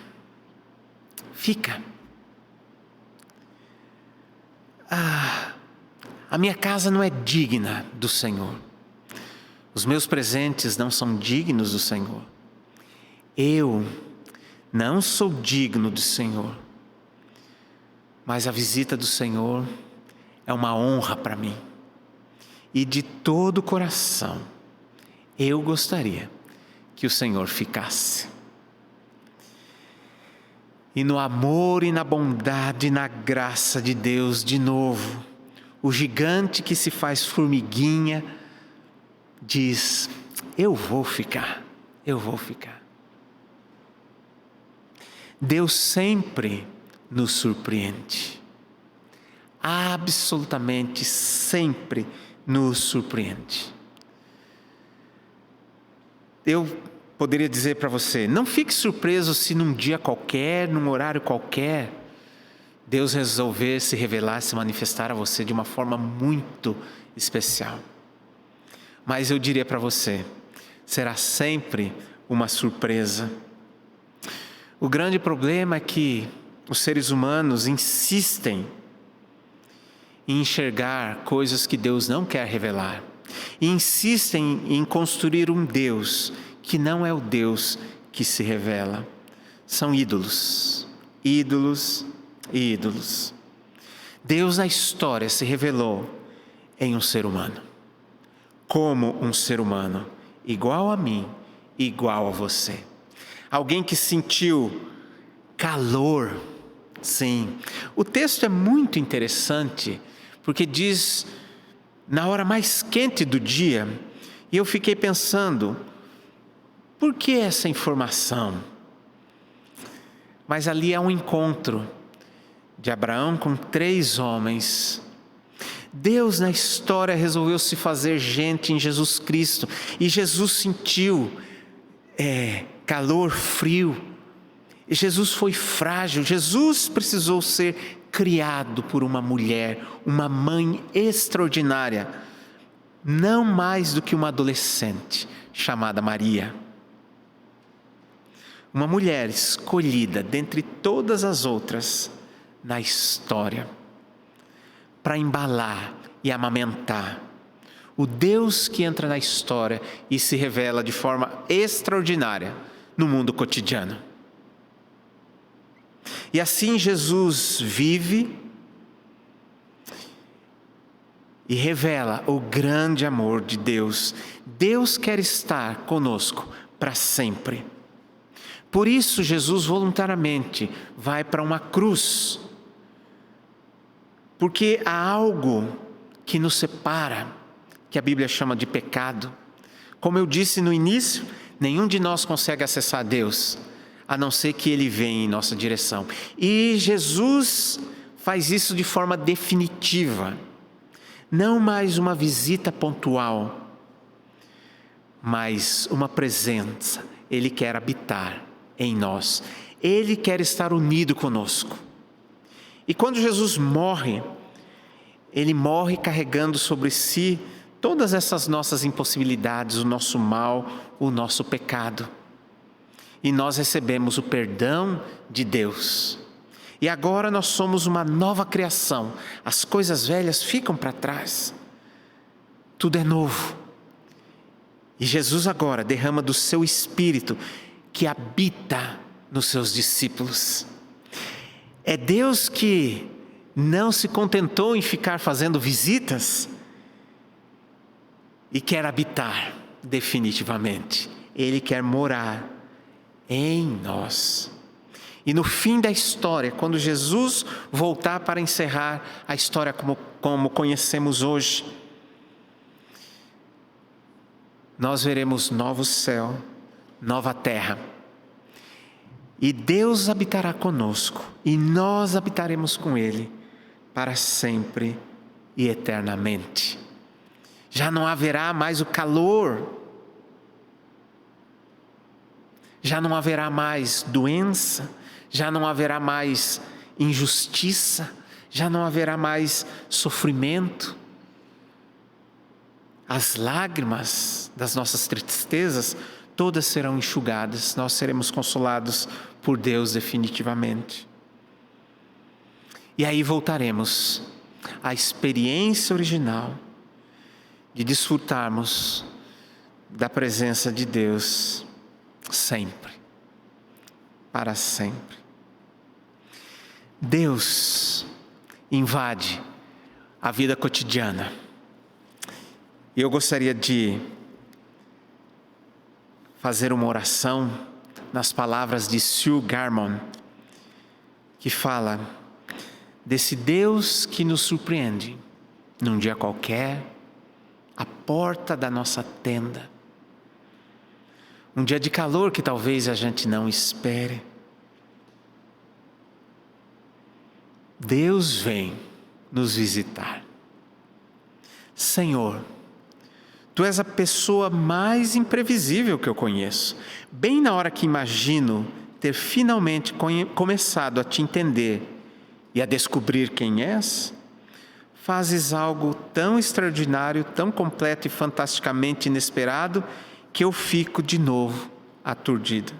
A minha casa não é digna do Senhor. Os meus presentes não são dignos do Senhor. Eu não sou digno do Senhor. Mas a visita do Senhor é uma honra para mim. E de todo o coração, eu gostaria que o Senhor ficasse. E no amor e na bondade e na graça de Deus, de novo, o gigante que se faz formiguinha diz: eu vou ficar. Deus sempre nos surpreende. Absolutamente sempre nos surpreende. Eu poderia dizer para você: não fique surpreso se num dia qualquer, num horário qualquer, Deus resolver se revelar, se manifestar a você de uma forma muito especial. Mas eu diria para você, será sempre uma surpresa. O grande problema é que os seres humanos insistem em enxergar coisas que Deus não quer revelar. E insistem em construir um Deus que não é o Deus que se revela. São ídolos, ídolos e ídolos. Deus na história se revelou em um ser humano. Como um ser humano, igual a mim, igual a você. Alguém que sentiu calor. Sim, o texto é muito interessante, porque diz na hora mais quente do dia, e eu fiquei pensando, por que essa informação? Mas ali há um encontro de Abraão com 3 homens. Deus na história resolveu se fazer gente em Jesus Cristo, e Jesus sentiu calor, frio. Jesus foi frágil, Jesus precisou ser criado por uma mulher, uma mãe extraordinária, não mais do que uma adolescente chamada Maria. Uma mulher escolhida dentre todas as outras na história, para embalar e amamentar o Deus que entra na história e se revela de forma extraordinária no mundo cotidiano. E assim Jesus vive e revela o grande amor de Deus. Deus quer estar conosco para sempre. Por isso Jesus voluntariamente vai para uma cruz. Porque há algo que nos separa, que a Bíblia chama de pecado. Como eu disse no início, nenhum de nós consegue acessar a Deus, a não ser que Ele venha em nossa direção. E Jesus faz isso de forma definitiva. Não mais uma visita pontual, mas uma presença. Ele quer habitar em nós. Ele quer estar unido conosco. E quando Jesus morre, Ele morre carregando sobre si todas essas nossas impossibilidades, o nosso mal, o nosso pecado. E nós recebemos o perdão de Deus. E agora nós somos uma nova criação. As coisas velhas ficam para trás. Tudo é novo. E Jesus agora derrama do seu Espírito que habita nos seus discípulos. É Deus que não se contentou em ficar fazendo visitas e quer habitar definitivamente. Ele quer morar em nós. E no fim da história, quando Jesus voltar para encerrar a história como conhecemos hoje, nós veremos novo céu, nova terra. E Deus habitará conosco, e nós habitaremos com Ele para sempre e eternamente. Já não haverá mais o calor, já não haverá mais doença, já não haverá mais injustiça, já não haverá mais sofrimento. As lágrimas das nossas tristezas todas serão enxugadas, nós seremos consolados por Deus definitivamente. E aí voltaremos à experiência original de desfrutarmos da presença de Deus sempre, para sempre. Deus invade a vida cotidiana. E eu gostaria de fazer uma oração nas palavras de Sue Garmon, que fala desse Deus que nos surpreende num dia qualquer, à porta da nossa tenda. Um dia de calor que talvez a gente não espere. Deus vem nos visitar. Senhor, Tu és a pessoa mais imprevisível que eu conheço. Bem na hora que imagino ter finalmente começado a te entender e a descobrir quem és, fazes algo tão extraordinário, tão completo e fantasticamente inesperado, que eu fico de novo aturdido.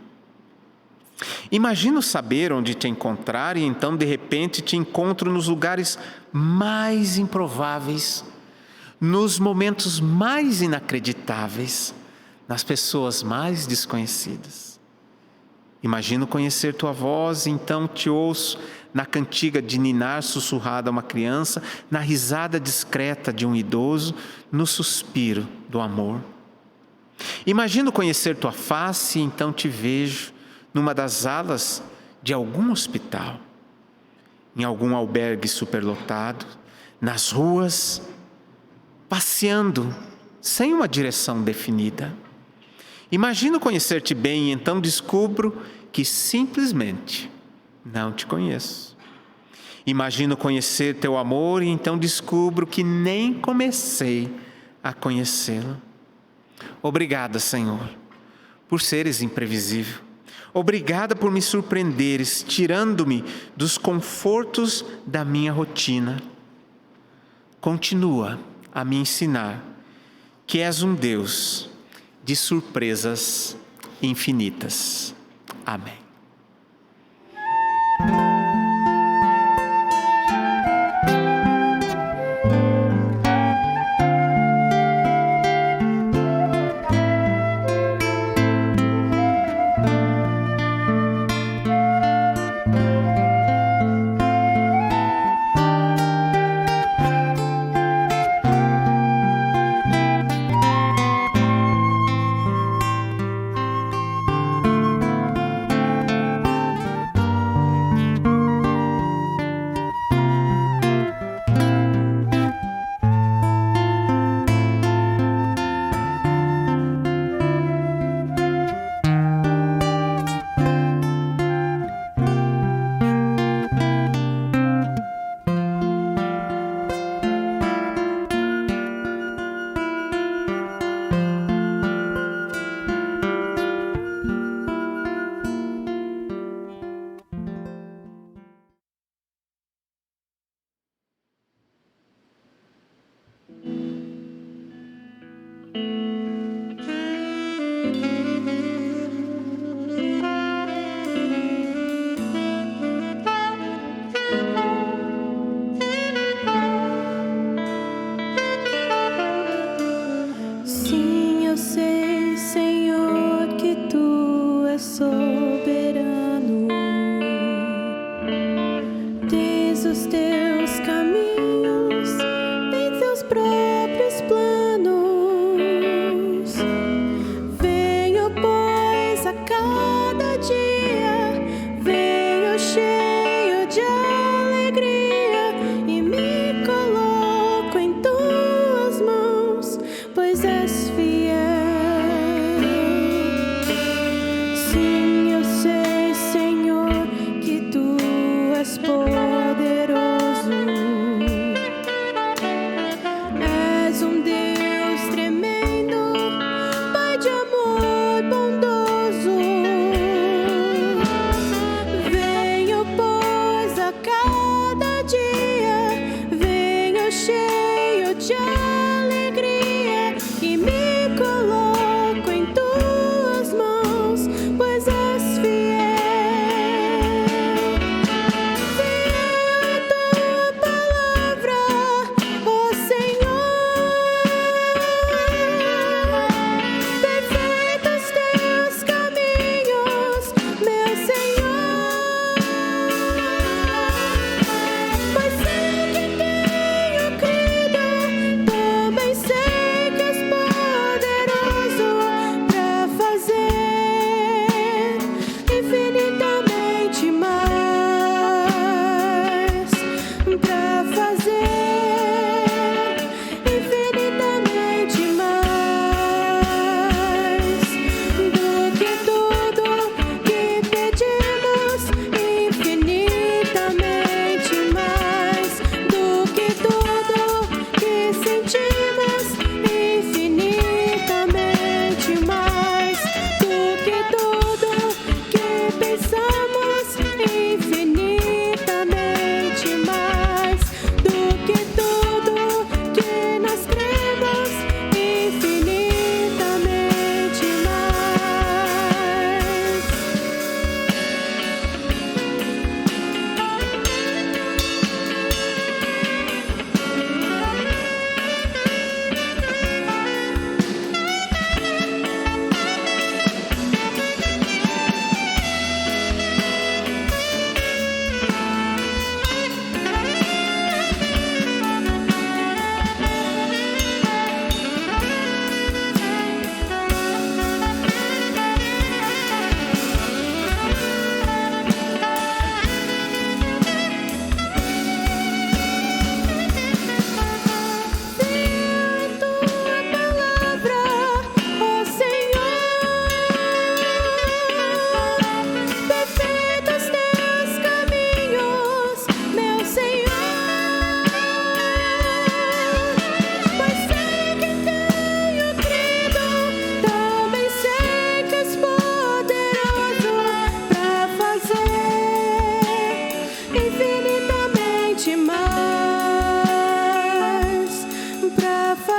Imagino saber onde te encontrar e então de repente te encontro nos lugares mais improváveis, nos momentos mais inacreditáveis, nas pessoas mais desconhecidas. Imagino conhecer tua voz e então te ouço na cantiga de ninar sussurrada a uma criança, na risada discreta de um idoso, no suspiro do amor. Imagino conhecer tua face e então te vejo numa das alas de algum hospital, em algum albergue superlotado, nas ruas, passeando sem uma direção definida. Imagino conhecer-te bem e então descubro que simplesmente não te conheço. Imagino conhecer teu amor e então descubro que nem comecei a conhecê-lo. Obrigada, Senhor, por seres imprevisível. Obrigada por me surpreenderes, tirando-me dos confortos da minha rotina. Continua a me ensinar que és um Deus de surpresas infinitas. Amém.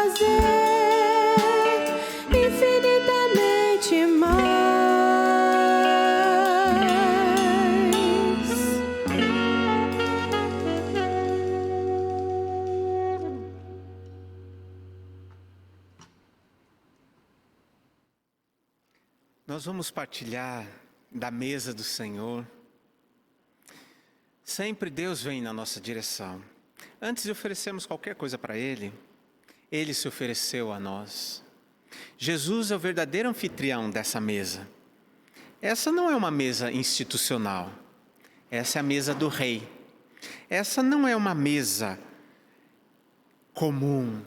fazer infinitamente mais. Nós vamos partilhar da mesa do Senhor. Sempre Deus vem na nossa direção. Antes de oferecermos qualquer coisa para Ele, Ele se ofereceu a nós. Jesus é o verdadeiro anfitrião dessa mesa. Essa não é uma mesa institucional. Essa é a mesa do Rei. Essa não é uma mesa comum.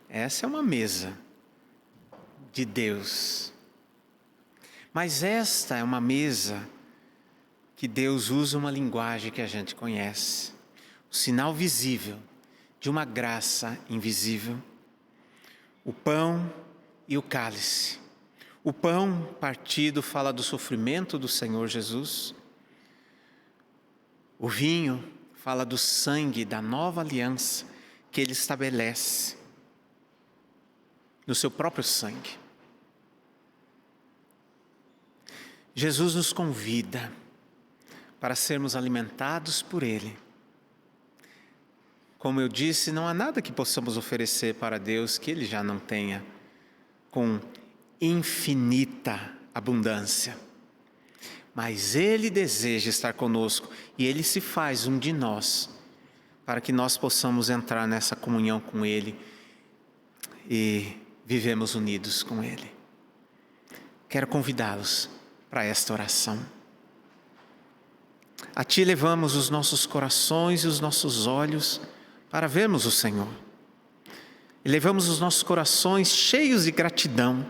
Essa é uma mesa de Deus. Mas esta é uma mesa que Deus usa uma linguagem que a gente conhece. O sinal visível de uma graça invisível. O pão e o cálice. O pão partido fala do sofrimento do Senhor Jesus. O vinho fala do sangue da nova aliança que Ele estabelece no seu próprio sangue. Jesus nos convida para sermos alimentados por Ele. Como eu disse, não há nada que possamos oferecer para Deus que Ele já não tenha, com infinita abundância. Mas Ele deseja estar conosco e Ele se faz um de nós, para que nós possamos entrar nessa comunhão com Ele e vivemos unidos com Ele. Quero convidá-los para esta oração. A Ti levamos os nossos corações e os nossos olhos para vermos o Senhor. E levamos os nossos corações cheios de gratidão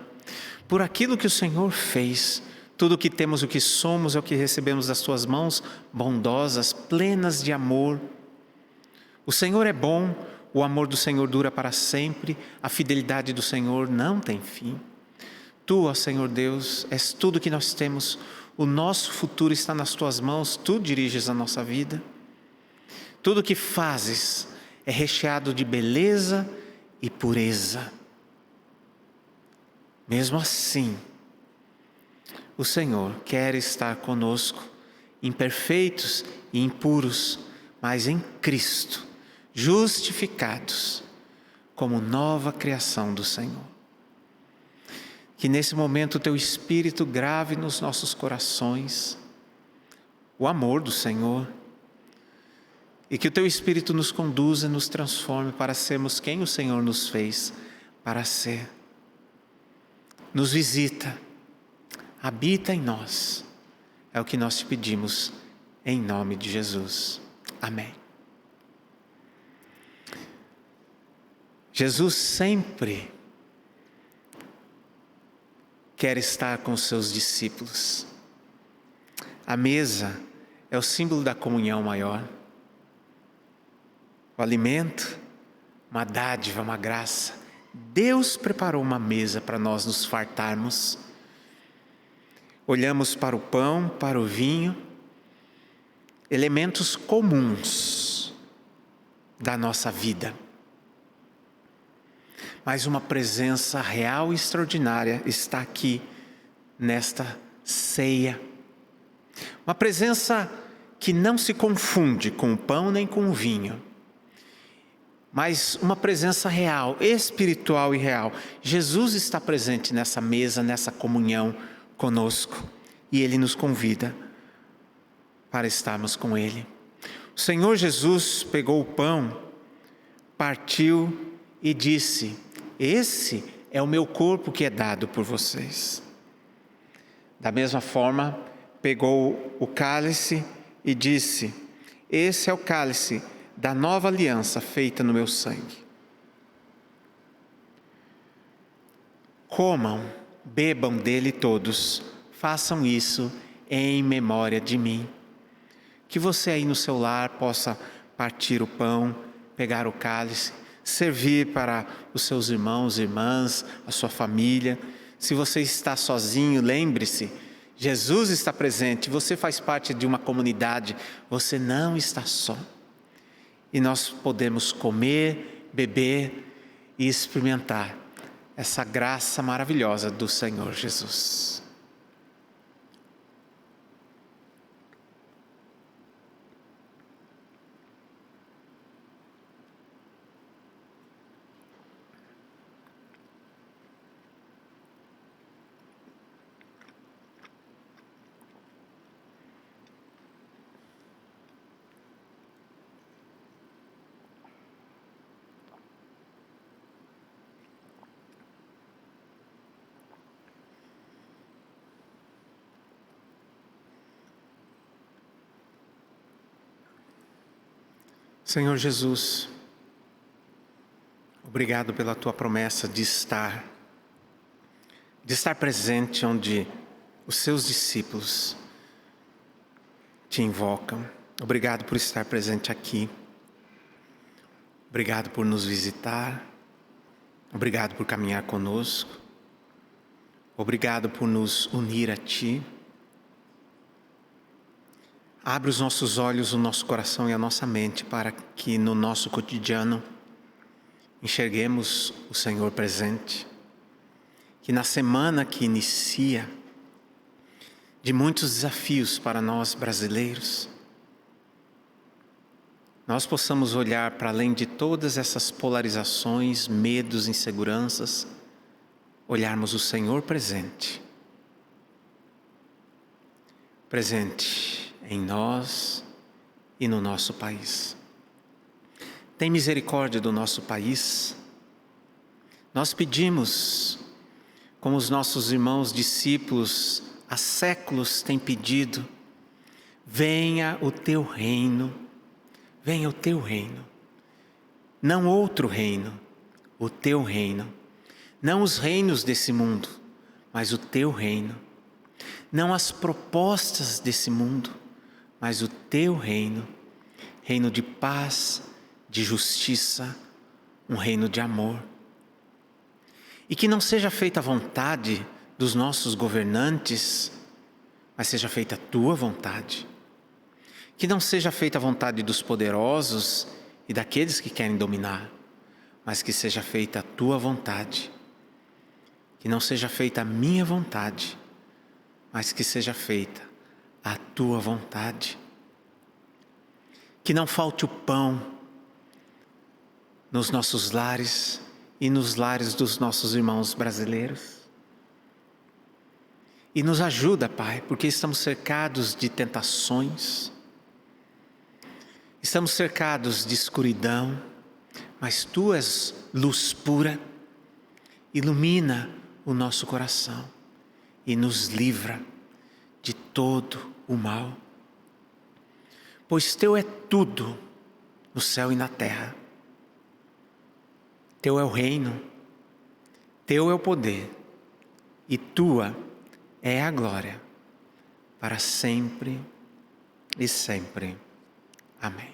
por aquilo que o Senhor fez. Tudo o que temos, o que somos, é o que recebemos das Tuas mãos bondosas, plenas de amor. O Senhor é bom, o amor do Senhor dura para sempre, a fidelidade do Senhor não tem fim. Tu, ó Senhor Deus, és tudo que nós temos, o nosso futuro está nas Tuas mãos, Tu diriges a nossa vida. Tudo que fazes é recheado de beleza e pureza. Mesmo assim, o Senhor quer estar conosco, imperfeitos e impuros, mas em Cristo, justificados como nova criação do Senhor. Que nesse momento o Teu Espírito grave nos nossos corações o amor do Senhor e que o Teu Espírito nos conduza e nos transforme para sermos quem o Senhor nos fez para ser. Nos visita, habita em nós, é o que nós Te pedimos em nome de Jesus. Amém. Jesus sempre quer estar com os seus discípulos. A mesa é o símbolo da comunhão maior. O alimento, uma dádiva, uma graça. Deus preparou uma mesa para nós nos fartarmos. Olhamos para o pão, para o vinho, elementos comuns da nossa vida. Mas uma presença real e extraordinária está aqui nesta ceia. Uma presença que não se confunde com o pão nem com o vinho, mas uma presença real, espiritual e real. Jesus está presente nessa mesa, nessa comunhão conosco, e Ele nos convida para estarmos com Ele. O Senhor Jesus pegou o pão, partiu e disse: esse é o meu corpo que é dado por vocês. Da mesma forma, pegou o cálice e disse: esse é o cálice da nova aliança feita no meu sangue. Comam, bebam dele todos, façam isso em memória de mim. Que você aí no seu lar possa partir o pão, pegar o cálice, servir para os seus irmãos, irmãs, a sua família. Se você está sozinho, lembre-se, Jesus está presente, você faz parte de uma comunidade, você não está só. E nós podemos comer, beber e experimentar essa graça maravilhosa do Senhor Jesus. Senhor Jesus, obrigado pela Tua promessa de estar presente onde os Seus discípulos Te invocam. Obrigado por estar presente aqui. Obrigado por nos visitar. Obrigado por caminhar conosco. Obrigado por nos unir a Ti. Abre os nossos olhos, o nosso coração e a nossa mente para que no nosso cotidiano enxerguemos o Senhor presente. Que na semana que inicia, de muitos desafios para nós brasileiros, nós possamos olhar para além de todas essas polarizações, medos, inseguranças, olharmos o Senhor presente. Presente em nós e no nosso país. Tem misericórdia do nosso país. Nós pedimos, como os nossos irmãos discípulos há séculos têm pedido, venha o Teu reino, venha o Teu reino. Não outro reino, o Teu reino. Não os reinos desse mundo, mas o Teu reino. Não as propostas desse mundo, mas o Teu reino, reino de paz, de justiça, um reino de amor. E que não seja feita a vontade dos nossos governantes, mas seja feita a Tua vontade. Que não seja feita a vontade dos poderosos e daqueles que querem dominar, mas que seja feita a Tua vontade. Que não seja feita a minha vontade, mas que seja feita a Tua vontade. Que não falte o pão nos nossos lares e nos lares dos nossos irmãos brasileiros. E nos ajuda, Pai, porque estamos cercados de tentações, estamos cercados de escuridão, mas Tu és luz pura, ilumina o nosso coração e nos livra de todo o mal. Pois Teu é tudo no céu e na terra. Teu é o reino, Teu é o poder e Tua é a glória para sempre e sempre. Amém.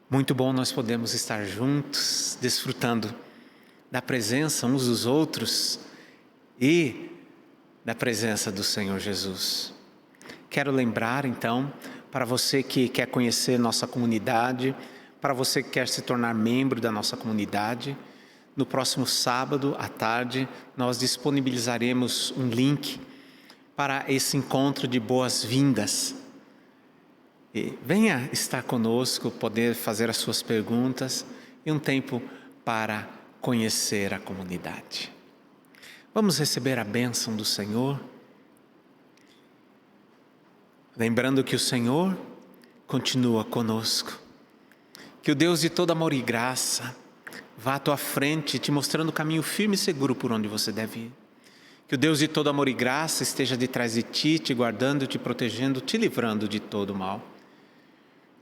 Muito bom nós podemos estar juntos, desfrutando da presença uns dos outros e da presença do Senhor Jesus. Quero lembrar então, para você que quer conhecer nossa comunidade, para você que quer se tornar membro da nossa comunidade, no próximo sábado à tarde nós disponibilizaremos um link para esse encontro de boas-vindas. E venha estar conosco, poder fazer as suas perguntas e um tempo para conhecer a comunidade. Vamos receber a bênção do Senhor. Lembrando que o Senhor continua conosco. Que o Deus de todo amor e graça vá à tua frente, te mostrando o caminho firme e seguro por onde você deve ir. Que o Deus de todo amor e graça esteja de trás de ti, te guardando, te protegendo, te livrando de todo mal.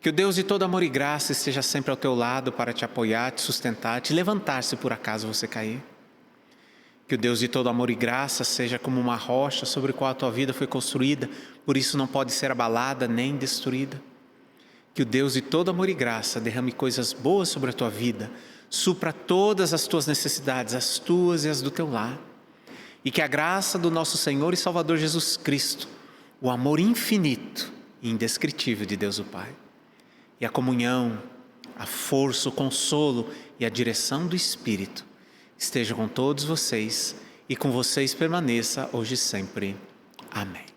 Que o Deus de todo amor e graça esteja sempre ao teu lado para te apoiar, te sustentar, te levantar se por acaso você cair. Que o Deus de todo amor e graça seja como uma rocha sobre a qual a tua vida foi construída, por isso não pode ser abalada nem destruída. Que o Deus de todo amor e graça derrame coisas boas sobre a tua vida, supra todas as tuas necessidades, as tuas e as do teu lar. E que a graça do nosso Senhor e Salvador Jesus Cristo, o amor infinito e indescritível de Deus o Pai, e a comunhão, a força, o consolo e a direção do Espírito esteja com todos vocês e com vocês permaneça hoje e sempre. Amém.